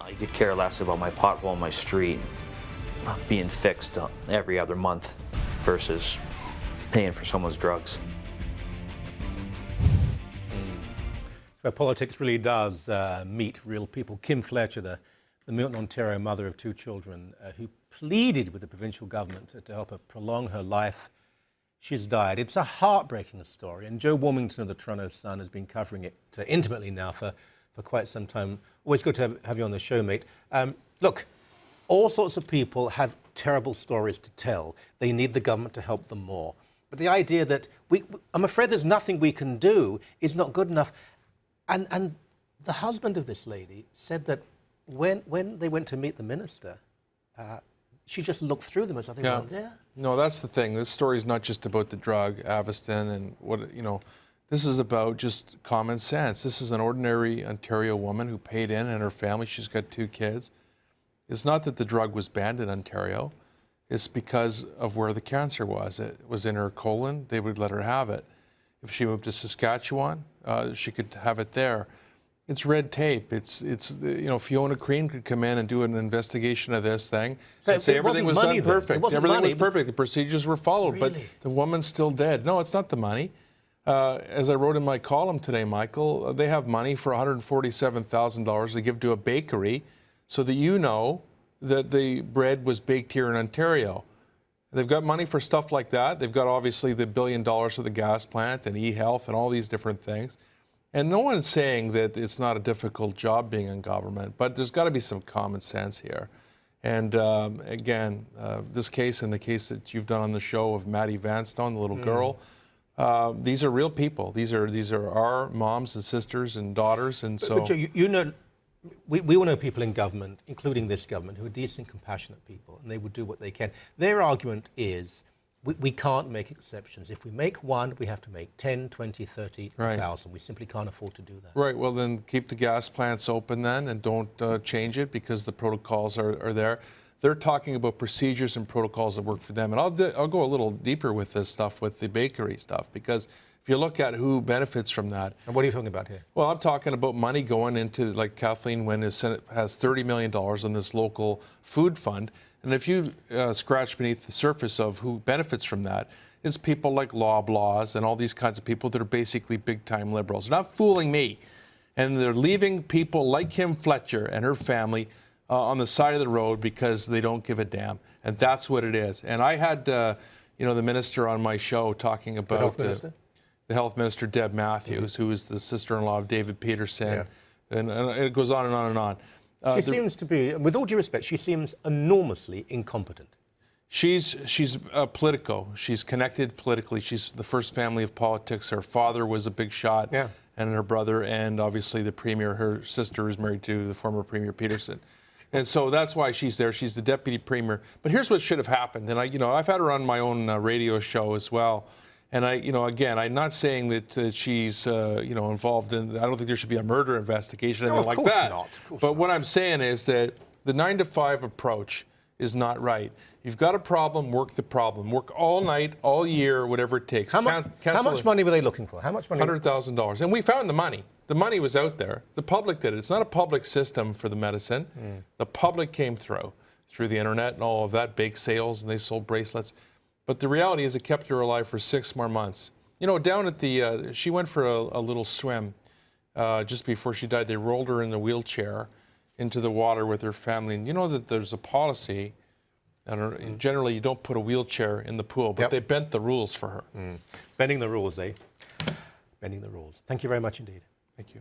I could care less about my pothole on my street being fixed every other month versus paying for someone's drugs. So politics really does meet real people. Kimm Fletcher, the Milton, Ontario mother of 2 children, who pleaded with the provincial government to help her prolong her life. She's died. It's a heartbreaking story, and Joe Warmington of the Toronto Sun has been covering it intimately now for quite some time. Always good to have you on the show, mate. Look, all sorts of people have terrible stories to tell. They need the government to help them more. But the idea that I'm afraid there's nothing we can do is not good enough. And the husband of this lady said that when they went to meet the minister, she just looked through them as if they weren't there. No, that's the thing. This story is not just about the drug, Avastin, and what, you know, this is about just common sense. This is an ordinary Ontario woman who paid in, and her family, she's got 2 kids. It's not that the drug was banned in Ontario. It's because of where the cancer was. It was in her colon. They would let her have it. If she moved to Saskatchewan, she could have it there. It's red tape. It's you know, Fiona Crean could come in and do an investigation of this thing and say everything was done perfect. Everything was perfect. The procedures were followed, but the woman's still dead. No, it's not the money. As I wrote in my column today, Michael, they have money for $147,000 to give to a bakery so that you know that the bread was baked here in Ontario. They've got money for stuff like that. They've got obviously the $1 billion for the gas plant and e-health and all these different things. And no one's saying that it's not a difficult job being in government, but there's got to be some common sense here. And again, this case and the case that you've done on the show of Maddie Vanstone, the little girl, these are real people. These are our moms and sisters and daughters, and so. But you know, we all know people in government, including this government, who are decent, compassionate people, and they would do what they can. Their argument is, we can't make exceptions. If we make one, we have to make 10, 20, 30, 1,000. We simply can't afford to do that. Right. Well, then keep the gas plants open then, and don't change it because the protocols are there. They're talking about procedures and protocols that work for them. And I'll go a little deeper with this stuff, with the bakery stuff, because if you look at who benefits from that. And what are you talking about here? Well, I'm talking about money going into, like Kathleen Wynne has $30 million on this local food fund. And if you scratch beneath the surface of who benefits from that, it's people like Loblaws and all these kinds of people that are basically big-time liberals. They're not fooling me. And they're leaving people like Kimm Fletcher and her family on the side of the road because they don't give a damn. And that's what it is. And I had, you know, the minister on my show talking about... The health minister? The health minister, Deb Matthews, who is the sister-in-law of David Peterson. Yeah. And it goes on and on and on. She seems to be, with all due respect, she seems enormously incompetent. She's politico. She's connected politically. She's the first family of politics. Her father was a big shot, and her brother, and obviously the premier, her sister is married to the former Premier Peterson. And so that's why she's there. She's the deputy premier. But here's what should have happened. And I've had her on my own radio show as well. And again, I'm not saying that she's, involved in. I don't think there should be a murder investigation or anything like that. But what I'm saying is that the 9 to 5 approach is not right. You've got a problem, work the problem. Work all night, all year, whatever it takes. How much money were they looking for? How much money? $100,000. And we found the money. The money was out there. The public did it. It's not a public system for the medicine. The public came through the internet and all of that, bake sales, and they sold bracelets. But the reality is it kept her alive for 6 more months. You know, down at the, she went for a little swim just before she died. They rolled her in the wheelchair into the water with her family. And you know that there's a policy, and generally you don't put a wheelchair in the pool, but they bent the rules for her. Bending the rules, eh? Bending the rules. Thank you very much indeed. Thank you.